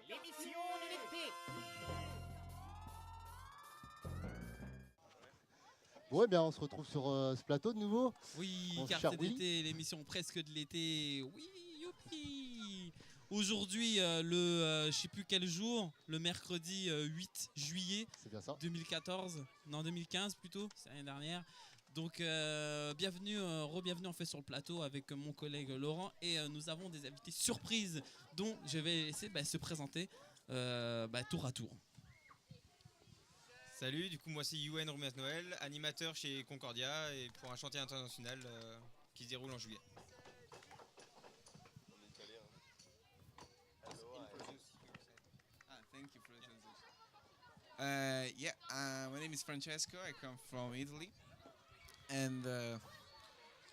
l'émission de l'été. Bon, eh bien, on se retrouve sur ce plateau de nouveau. Oui, Mon car cher c'est Willy. d'été, l'émission presque de l'été. Oui, youpi. Aujourd'hui, je sais plus quel jour, le mercredi 8 juillet C'est bien ça. 2014, non 2015 plutôt, c'est l'année dernière. Donc bienvenue, re-bienvenue en fait sur le plateau avec mon collègue Laurent et nous avons des invités surprises dont je vais laisser se présenter tour à tour. Salut, du coup moi c'est Youen Roumias Noël, animateur chez Concordia et pour un chantier international qui se déroule en juillet. Thank you for the transition. My name is Francesco. I come from Italy, and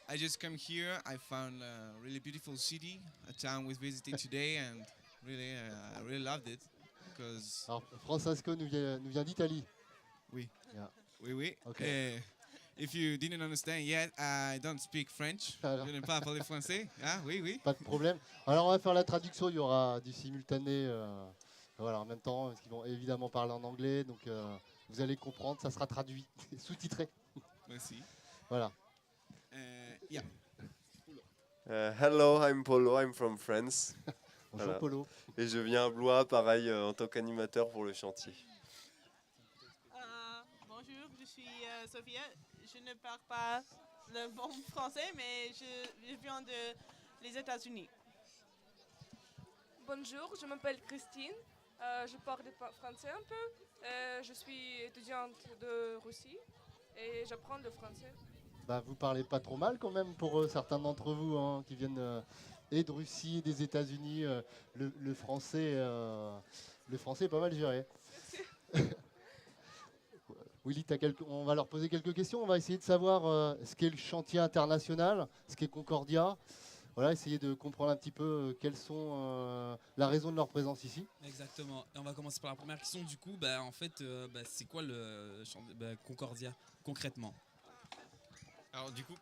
I just come here. I found a really beautiful city, a town we visited today, and really, I really loved it because Alors, Francesco nous vient d'Italie. we, Yeah. we. Okay. If you didn't understand yet, I don't speak French. Alors. Je ne parle pas le français. Ah, oui, oui. Pas de problème. Alors, on va faire la traduction. Il y aura du simultané. Voilà, en même temps, parce qu'ils vont évidemment parler en anglais. Donc, vous allez comprendre. Ça sera traduit, sous-titré. Merci. Voilà. Yeah. Hello, I'm Polo, I'm from France. Bonjour Voilà. Polo. Et je viens à Blois, pareil, en tant qu'animateur pour le chantier. Bonjour, je suis Sophia. Je ne parle pas le bon français, mais je viens des États-Unis. Bonjour, je m'appelle Christine. Je parle français un peu. Je suis étudiante de Russie et j'apprends le français. Bah, vous parlez pas trop mal quand même pour certains d'entre vous hein, qui viennent et de Russie et des États-Unis. Le français est pas mal géré. Willy, on va leur poser quelques questions. On va essayer de savoir ce qu'est le chantier international, ce qu'est Concordia. Voilà, essayer de comprendre un petit peu quelles sont la raison de leur présence ici. Exactement. Et on va commencer par la première question. Du coup, c'est quoi le Concordia concrètement? Alors du coup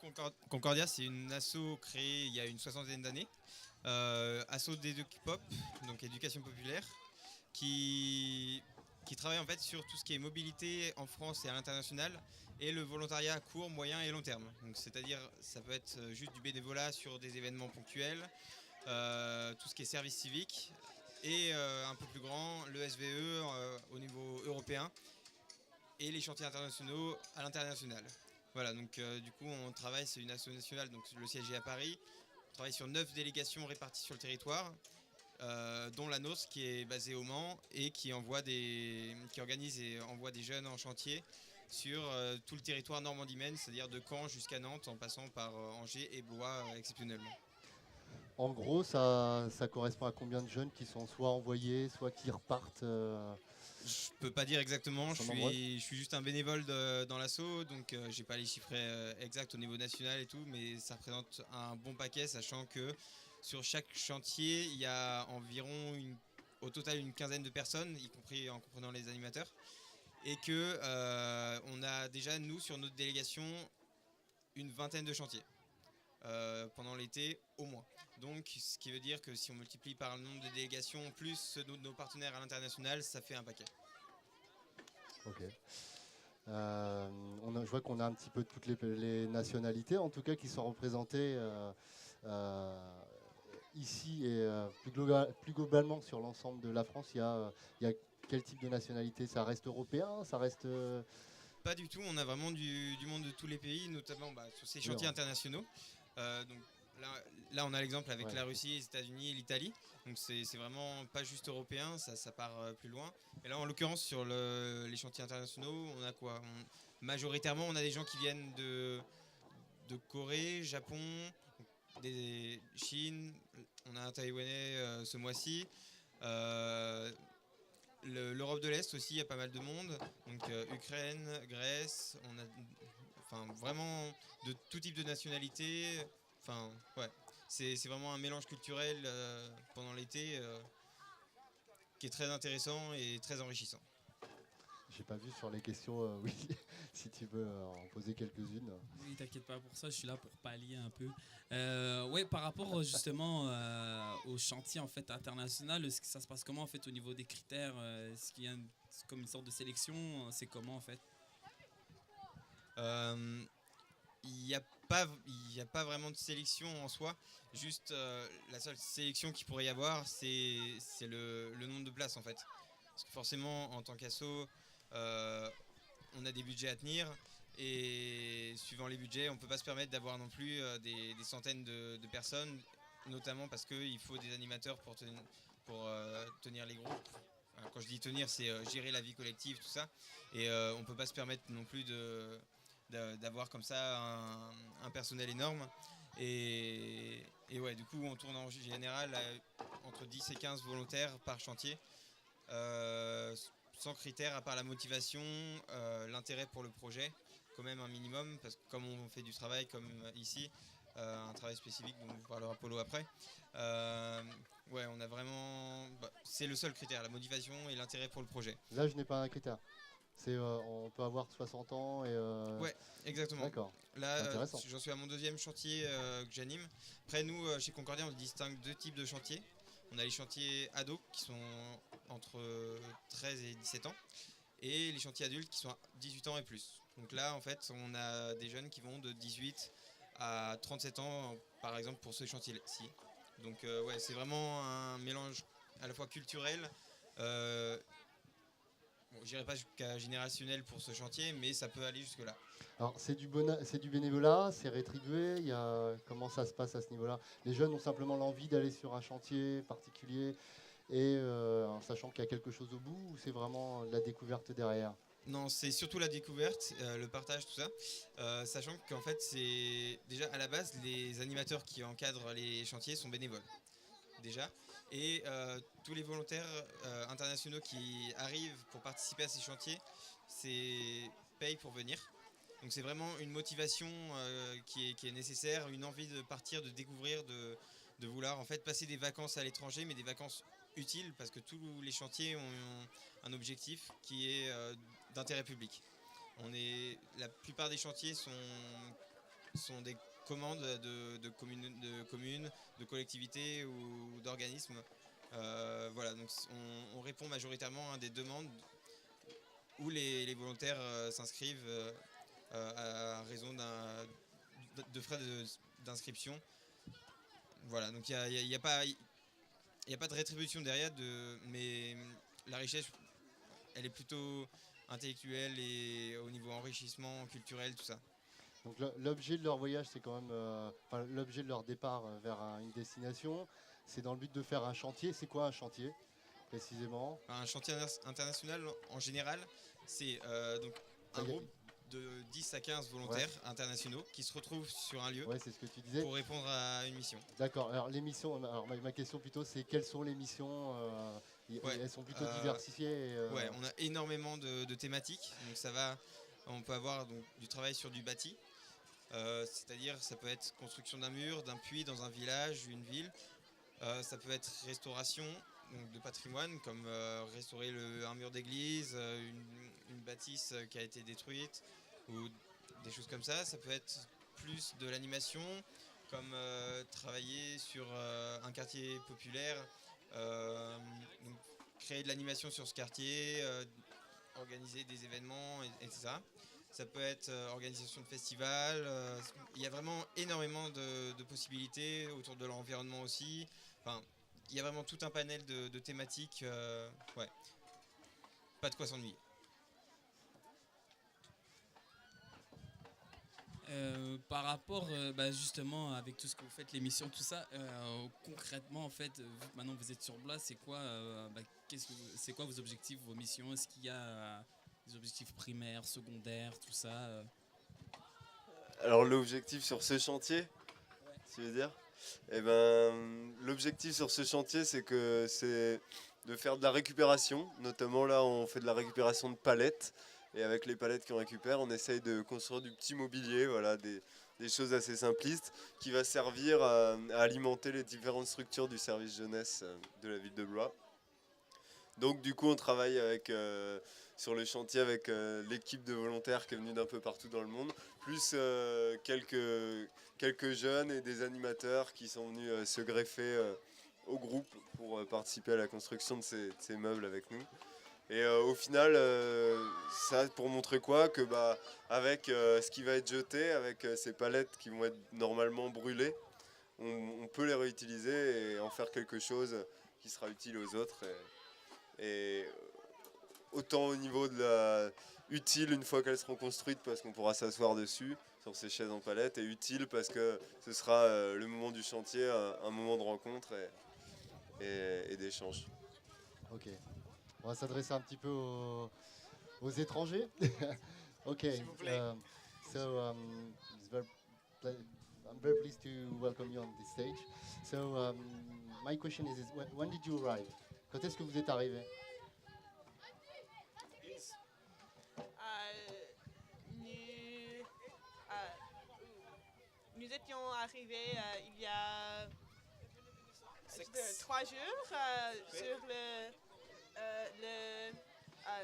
Concordia c'est une asso créée il y a une 60aine d'années, asso d'Educ-Pop, donc éducation populaire, qui travaille en fait sur tout ce qui est mobilité en France et à l'international et le volontariat à court, moyen et long terme. Donc c'est-à-dire ça peut être juste du bénévolat sur des événements ponctuels, tout ce qui est service civique et un peu plus grand le SVE au niveau européen et les chantiers internationaux à l'international. Voilà, donc du coup on travaille, c'est une asso nationale, donc le siège est à Paris. On travaille sur 9 délégations réparties sur le territoire, dont la nôtre qui est basée au Mans et qui organise et envoie des jeunes en chantier sur tout le territoire Normandie-Maine, c'est-à-dire de Caen jusqu'à Nantes en passant par Angers et Blois exceptionnellement. En gros, ça correspond à combien de jeunes qui sont soit envoyés, soit qui repartent Je peux pas dire exactement, je Sont nombreux. suis juste un bénévole dans l'asso, donc j'ai pas les chiffres exacts au niveau national et tout, mais ça représente un bon paquet, sachant que sur chaque chantier, il y a environ au total une quinzaine de personnes, y compris en comprenant les animateurs, et que on a déjà nous sur notre délégation une vingtaine de chantiers. Pendant l'été au moins. Donc ce qui veut dire que si on multiplie par le nombre de délégations plus ceux de nos partenaires à l'international, ça fait un paquet. Ok. Je vois qu'on a un petit peu toutes les nationalités, en tout cas, qui sont représentées ici et plus globalement sur l'ensemble de la France. Il y a quel type de nationalité? Ça reste européen? Ça reste Pas du tout, on a vraiment du monde de tous les pays, notamment sur ces chantiers internationaux. Donc là, on a l'exemple avec la Russie, les États-Unis et l'Italie. Donc c'est vraiment pas juste européen, ça part plus loin. Et là, en l'occurrence, sur les chantiers internationaux, on a quoi? Majoritairement, on a des gens qui viennent de Corée, Japon, Chine. On a un Taïwanais ce mois-ci. L'Europe de l'Est aussi, il y a pas mal de monde. Donc Ukraine, Grèce, on a vraiment de tout type de nationalité. C'est vraiment un mélange culturel pendant l'été qui est très intéressant et très enrichissant. J'ai pas vu sur les questions, oui, si tu veux en poser quelques-unes. Oui, t'inquiète pas pour ça, je suis là pour pallier un peu. Ouais, par rapport justement au chantier en fait international, est-ce que ça se passe comment en fait au niveau des critères? Est-ce qu'il y a comme une sorte de sélection? C'est comment en fait? Euh, Il n'y a pas vraiment de sélection en soi. Juste la seule sélection qu'il pourrait y avoir, c'est le nombre de places en fait. Parce que forcément, en tant qu'asso, on a des budgets à tenir. Et suivant les budgets, on ne peut pas se permettre d'avoir non plus des centaines de personnes, notamment parce qu'il faut des animateurs pour tenir les groupes. Enfin, quand je dis tenir, c'est gérer la vie collective, tout ça. Et on ne peut pas se permettre non plus d'avoir comme ça un personnel énorme. Et ouais, du coup, on tourne en général entre 10 et 15 volontaires par chantier, sans critères à part la motivation, l'intérêt pour le projet, quand même un minimum, parce que comme on fait du travail comme ici, un travail spécifique dont vous parlera Polo après, ouais, on a vraiment... c'est le seul critère, la motivation et l'intérêt pour le projet. Là, je n'ai pas un critère. On peut avoir 60 ans et... Ouais, exactement. D'accord. Là, Intéressant. j'en suis à mon deuxième chantier que j'anime. Après, nous, chez Concordia, on distingue deux types de chantiers. On a les chantiers ados qui sont entre 13 et 17 ans et les chantiers adultes qui sont à 18 ans et plus. Donc là, en fait, on a des jeunes qui vont de 18 à 37 ans, par exemple, pour ce chantier-ci. Donc, ouais, c'est vraiment un mélange à la fois culturel. Bon, j'irai pas jusqu'à générationnel pour ce chantier, mais ça peut aller jusque-là. Alors, c'est du bénévolat, c'est rétribué. Comment ça se passe à ce niveau-là? Les jeunes ont simplement l'envie d'aller sur un chantier particulier et en sachant qu'il y a quelque chose au bout, ou c'est vraiment la découverte derrière? Non, c'est surtout la découverte, le partage, tout ça. Sachant qu'en fait, c'est déjà à la base, les animateurs qui encadrent les chantiers sont bénévoles, déjà. Et tous les volontaires internationaux qui arrivent pour participer à ces chantiers, payent pour venir. Donc c'est vraiment une motivation qui est nécessaire, une envie de partir, de découvrir, de vouloir en fait passer des vacances à l'étranger, mais des vacances utiles parce que tous les chantiers ont un objectif qui est d'intérêt public. La plupart des chantiers sont des commandes de communes, de collectivités ou d'organismes. Voilà, donc on répond majoritairement à des demandes où les volontaires s'inscrivent à raison de frais d'inscription. Voilà, donc il n'y a pas de rétribution derrière, mais la richesse, elle est plutôt intellectuelle et au niveau enrichissement culturel, tout ça. Donc l'objet de leur voyage, c'est quand même... l'objet de leur départ vers une destination, c'est dans le but de faire un chantier. C'est quoi un chantier, précisément? Un chantier international, en général, c'est donc un groupe de 10 à 15 volontaires internationaux qui se retrouvent sur un lieu C'est ce que tu disais. pour répondre à une mission. D'accord. Alors les missions, ma question plutôt, c'est quelles sont les missions? Elles sont plutôt diversifiées. Ouais, on a énormément de thématiques. Donc on peut avoir donc, du travail sur du bâti. C'est-à-dire ça peut être construction d'un mur, d'un puits dans un village, une ville. Ça peut être restauration donc de patrimoine, comme restaurer un mur d'église, une bâtisse qui a été détruite, ou des choses comme ça. Ça peut être plus de l'animation, comme travailler sur un quartier populaire, donc créer de l'animation sur ce quartier, organiser des événements, etc. Ça peut être organisation de festivals. Il y a vraiment énormément de possibilités autour de l'environnement aussi. Enfin, il y a vraiment tout un panel de thématiques. Ouais. Pas de quoi s'ennuyer. Par rapport justement avec tout ce que vous faites, l'émission, tout ça, concrètement en fait, vu que maintenant vous êtes sur place, c'est quoi vos objectifs, vos missions? Est-ce qu'il y a des objectifs primaires, secondaires, tout ça? Alors l'objectif sur ce chantier, tu veux dire? Eh ben, l'objectif sur ce chantier, c'est de faire de la récupération. Notamment là, on fait de la récupération de palettes. Et avec les palettes qu'on récupère, on essaye de construire du petit mobilier, voilà, des choses assez simplistes qui va servir à alimenter les différentes structures du service jeunesse de la ville de Blois. Donc du coup, on travaille avec sur le chantier avec l'équipe de volontaires qui est venue d'un peu partout dans le monde, plus quelques jeunes et des animateurs qui sont venus se greffer au groupe pour participer à la construction de ces meubles avec nous. Et au final, ça pour montrer quoi? Que avec ce qui va être jeté, avec ces palettes qui vont être normalement brûlées, on peut les réutiliser et en faire quelque chose qui sera utile aux autres. Et autant au niveau de la utile une fois qu'elles seront construites parce qu'on pourra s'asseoir dessus sur ces chaises en palette, et utile parce que ce sera le moment du chantier, un moment de rencontre et d'échange. Ok. On va s'adresser un petit peu aux étrangers. Ok. vous plaît. I'm very pleased to welcome you on this stage. So my question is when did you arrive? Quand est-ce que vous êtes arrivé? Nous étions arrivés il y a 3 jours sur le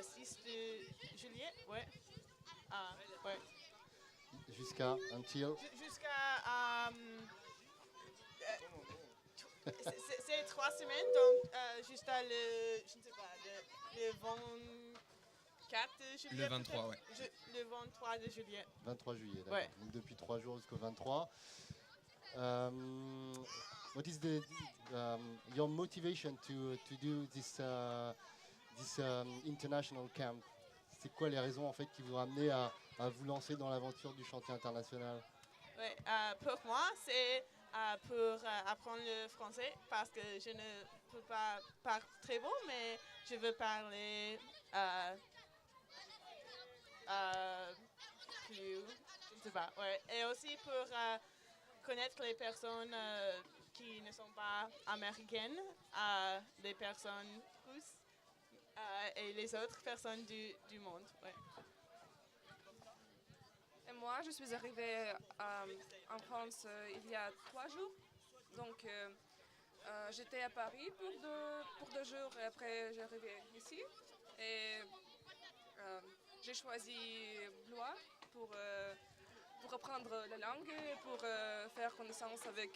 6 de juillet. Ouais. Ouais. Jusqu'à Jusqu'à c'est 3 semaines, donc jusqu'à le, je ne sais pas, le 24 juillet. Le 23, peut-être. ouais. Le 23 de juillet. 23 juillet, d'accord. Ouais. Donc depuis 3 jours jusqu'au 23. What is your motivation to do this international camp? C'est quoi les raisons en fait qui vous ont amené à vous lancer dans l'aventure du chantier international? Ouais, pour moi, c'est pour apprendre le français parce que je ne peux pas parler très bon, mais je veux parler plus, je ne sais pas. Ouais. Et aussi pour connaître les personnes qui ne sont pas américaines, les personnes russes et les autres personnes du monde. Ouais. Et moi, je suis arrivée en France il y a 3 jours. Donc, j'étais à Paris pour 2 jours et après, j'arrivais ici. Et j'ai choisi Blois pour apprendre la langue et pour faire connaissance avec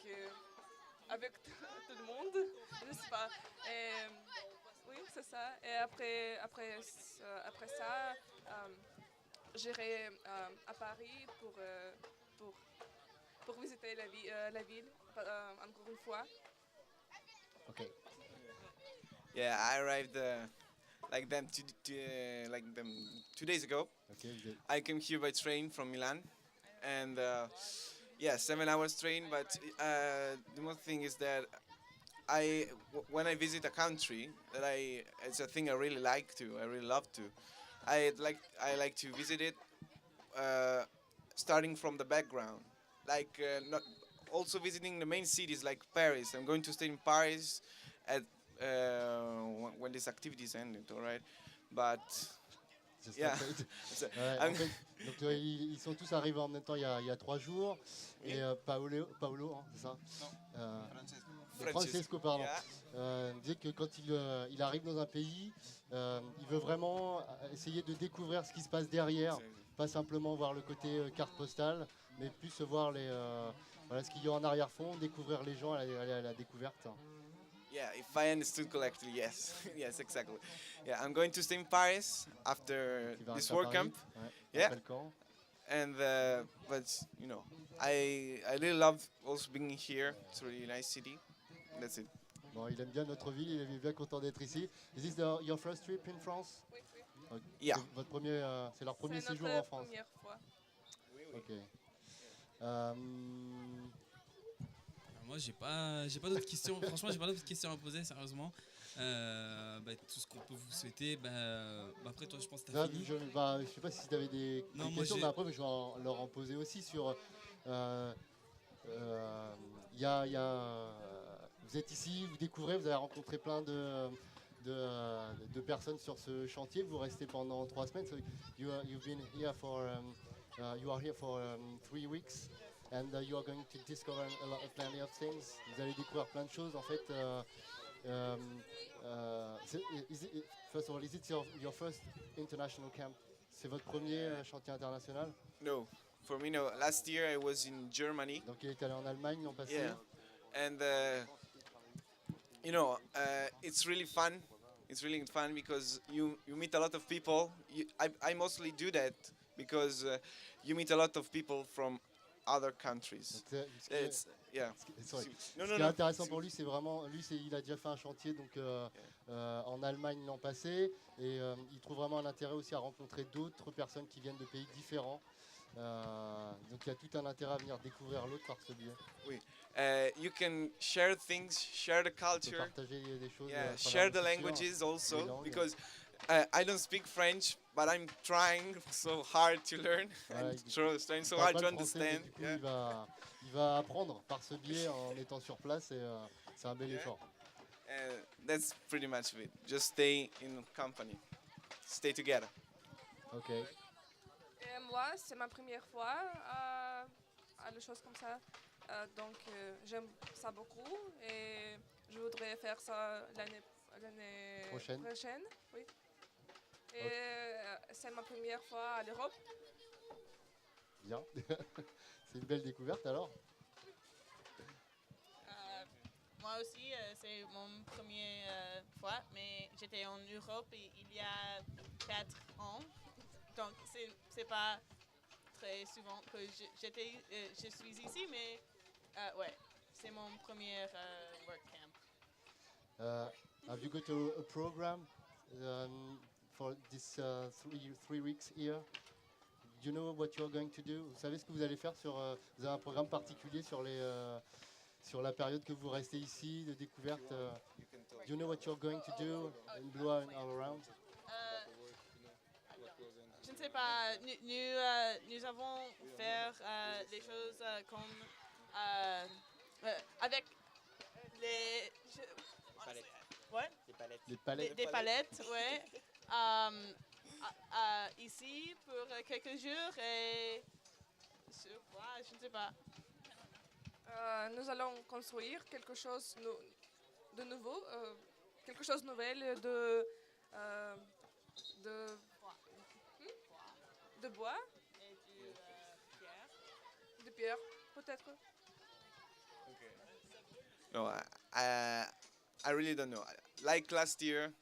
tout le monde. Je sais pas. Et, oui, c'est ça. Et après ça, j'irai à Paris pour visiter la ville encore une fois. Ok. Yeah, I arrived like them 2 days ago. Ok. I came here by train from Milan, and yeah, 7 hours train. But the most thing is that when I visit a country, it's a thing I really love to. I like to visit it, starting from the background, like not also visiting the main cities like Paris. I'm going to stay in Paris at when this activity is ended, all right? But yeah. Ouais, en fait, donc, ils sont tous arrivés en même temps il y a 3 jours. Et Paolo, hein, c'est ça? Francesco, pardon. Yeah. Disait que quand il arrive dans un pays, il veut vraiment essayer de découvrir ce qui se passe derrière, pas simplement voir le côté carte postale, mais plus voir ce qu'il y a en arrière-fond, découvrir les gens, aller à la découverte. Yeah, if I understood correctly, yes. Yes, exactly. Yeah, I'm going to stay in Paris after Qui va this rester à work Paris. camp. Ouais, Yeah. après le camp. And but you know, I really love also being here. It's a really nice city. That's it. Bon, il aime bien notre ville, il est bien content d'être ici. Is this your first trip in France? Oui, oui. Ok. Yeah. C'est leur premier C'est séjour notre en France. première fois. Ok. Moi, j'ai pas d'autres questions. Franchement, j'ai pas d'autres questions à poser, sérieusement. Tout ce qu'on peut vous souhaiter. Après, toi, je pense que tu as fini. Je sais pas si tu avais des Non, moi, questions, j'ai- mais après, je vais leur en poser aussi sur. Vous êtes ici, vous découvrez, vous avez rencontré plein de personnes sur ce chantier. Vous restez pendant 3 semaines. So you are here for 3 weeks, and you are going to discover plenty of things. Vous allez découvrir plein de choses. En fait, First of all, is it your first international camp? C'est votre premier chantier international? No, for me, no. Last year I was in Germany. Donc il est allé en Allemagne l'an passé. Yeah. And, it's really fun. It's really fun because you meet a lot of people. I mostly do that because you meet a lot of people from other countries. Donc, It's, yeah. sorry. No, Ce no, qui est no. intéressant pour lui, c'est vraiment, il a déjà fait un chantier donc, en Allemagne l'an passé et il trouve vraiment un intérêt aussi à rencontrer d'autres personnes qui viennent de pays différents. Donc il y a tout un intérêt à venir découvrir l'autre par ce biais. You can share things, share the De culture, partager des choses. yeah, à travers share la the culture. languages also les langues. because I don't speak French, but I'm trying so hard to learn Voilà, and il trying so parle hard pas to le français, mais understand. du coup, Yeah. il va apprendre par ce biais en étant sur place et c'est un bel Yeah. effort. That's pretty much it. Just stay in company, stay together. Ok. Et moi, c'est ma première fois à des choses comme ça. Donc, j'aime ça beaucoup et je voudrais faire ça l'année Prochaine. Oui. Et c'est ma première fois à l'Europe. Bien. C'est une belle découverte alors. Moi aussi, c'est mon première fois, mais j'étais en Europe il y a 4 ans. Donc, c'est pas très souvent que je suis ici, mais ouais, c'est mon premier work camp. Have you got a program for this 3 weeks here? Do you know what you're going to do? Vous savez ce que vous allez faire vous avez un programme particulier sur la période que vous restez ici de découverte? Do you know what you're going to do in Blois and all around? Je ne sais pas, nous avons fait des choses comme avec les Palettes. Ouais. Les palettes. Des palettes, ouais. Ici pour quelques jours et je ne sais pas. Nous allons construire quelque chose de nouveau, quelque chose de nouvel de bois, Et du pierre. de pierre, peut-être. No, I really don't know. Like last year,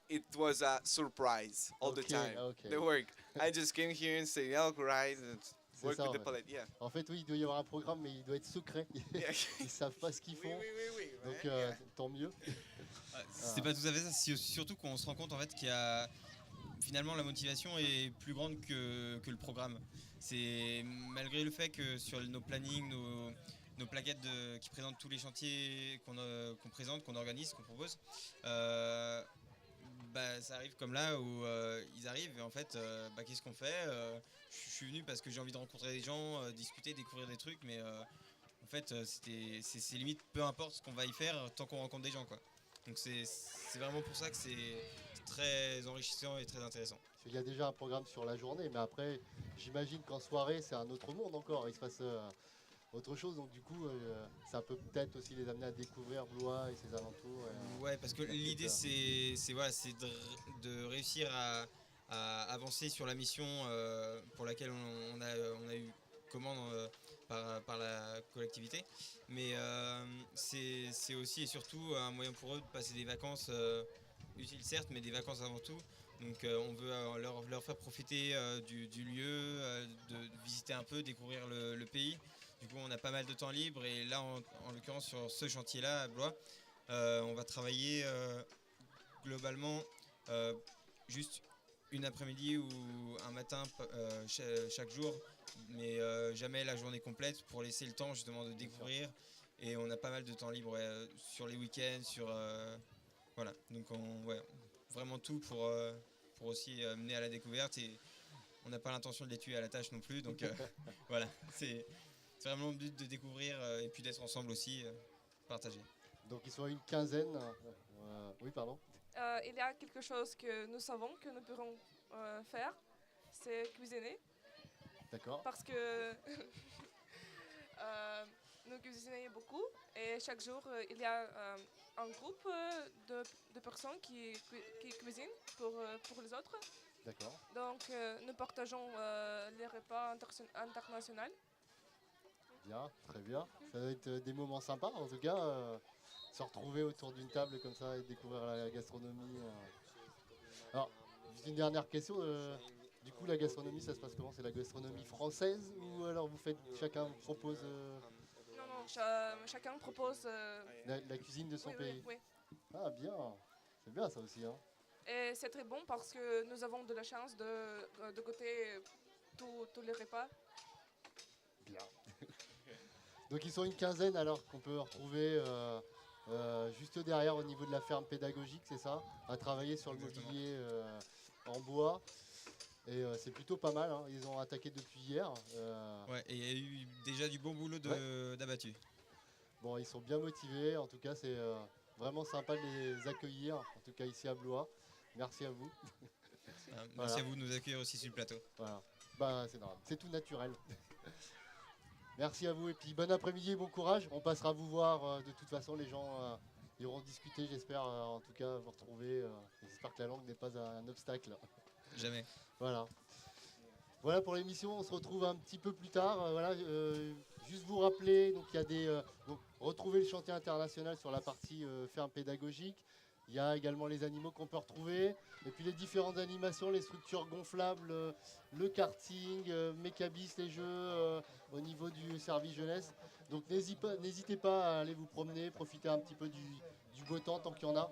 it was a surprise all the Okay, time. okay. The work. I just came here and say, "Oh, right," and C'est work ça, with the ouais. palette. Yeah. En fait, oui, il doit y avoir un programme, mais il doit être secret. Yeah. Ils savent pas ce qu'ils Oui, font. oui, Donc, yeah. tant mieux. C'est pas tout à fait ça, c'est surtout qu'on se rend compte en fait qu'il y a finalement la motivation est plus grande que le programme. C'est malgré le fait que sur nos plannings, nos plaquettes qui présentent tous les chantiers qu'on présente, qu'on organise, qu'on propose, ça arrive comme là où ils arrivent et en fait qu'est-ce qu'on fait, je suis venu parce que j'ai envie de rencontrer des gens, discuter, découvrir des trucs, mais en fait c'est limite peu importe ce qu'on va y faire tant qu'on rencontre des gens quoi. Donc c'est vraiment pour ça que c'est très enrichissant et très intéressant. Il y a déjà un programme sur la journée, mais après, j'imagine qu'en soirée, c'est un autre monde encore. Il se passe autre chose, donc du coup, ça peut peut-être aussi les amener à découvrir Blois et ses alentours. Ouais, parce que l'idée c'est de réussir à avancer sur la mission pour laquelle on a eu commande par la collectivité, mais c'est aussi et surtout un moyen pour eux de passer des vacances utiles certes, mais des vacances avant tout. Donc on veut leur faire profiter du lieu, de visiter un peu, découvrir le pays. Du coup on a pas mal de temps libre et là en l'occurrence sur ce chantier-là à Blois, on va travailler globalement juste une après-midi ou un matin chaque jour, mais jamais la journée complète pour laisser le temps justement de découvrir. Et on a pas mal de temps libre sur les week-ends, voilà. Donc vraiment tout pour aussi mener à la découverte et on n'a pas l'intention de les tuer à la tâche non plus. Donc voilà, c'est vraiment le but de découvrir et puis d'être ensemble aussi, partager. Donc ils sont une quinzaine. Oui, pardon. Il y a quelque chose que nous savons que nous pourrons faire, c'est cuisiner. D'accord. Parce que nous cuisinons beaucoup et chaque jour, il y a un groupe de personnes qui cuisinent pour les autres. D'accord. Donc, nous partageons les repas internationaux. Bien, très bien. Ça va être des moments sympas en tout cas. Se retrouver autour d'une table comme ça et découvrir la gastronomie. Alors, juste une dernière question. Du coup, la gastronomie, ça se passe comment? C'est la gastronomie française ou alors vous faites, chacun vous propose Non, non, chacun propose. la cuisine de son Oui, pays? oui, Ah bien, c'est bien ça aussi, hein. et c'est très bon parce que nous avons de la chance de goûter tous les repas. Bien. Donc ils sont une quinzaine alors qu'on peut retrouver juste derrière au niveau de la ferme pédagogique, c'est ça, à travailler sur le Exactement. mobilier en bois. Et c'est plutôt pas mal, hein. Ils ont attaqué depuis hier. Ouais, et il y a eu déjà du bon boulot d'abattu. Bon, ils sont bien motivés. En tout cas, c'est vraiment sympa de les accueillir, en tout cas ici à Blois. Merci à vous. Merci Voilà. à vous de nous accueillir aussi sur le plateau. Voilà. Bah, c'est normal. C'est tout naturel. Merci à vous et puis bon après-midi et bon courage. On passera vous voir de toute façon. Les gens iront discuter, j'espère en tout cas vous retrouver. J'espère que la langue n'est pas un obstacle. Jamais. Voilà. Voilà pour l'émission, on se retrouve un petit peu plus tard. Juste vous rappeler, donc il y a donc retrouver le chantier international sur la partie ferme pédagogique. Il y a également les animaux qu'on peut retrouver. Et puis les différentes animations, les structures gonflables, le karting, Mécabis, les jeux au niveau du service jeunesse. Donc n'hésitez pas à aller vous promener, profiter un petit peu du beau temps tant qu'il y en a.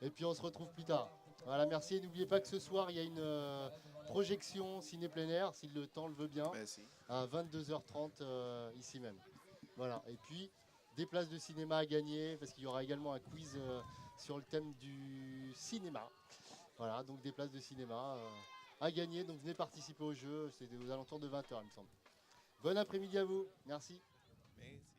Et puis on se retrouve plus tard. Voilà, merci. Et n'oubliez pas que ce soir, il y a une projection ciné plein air, si le temps le veut bien, à 22h30 ici même. Voilà. Et puis, des places de cinéma à gagner, parce qu'il y aura également un quiz sur le thème du cinéma. Voilà, donc des places de cinéma à gagner. Donc venez participer au jeu. C'est aux alentours de 20h, il me semble. Bon après-midi à vous. Merci. Amazing.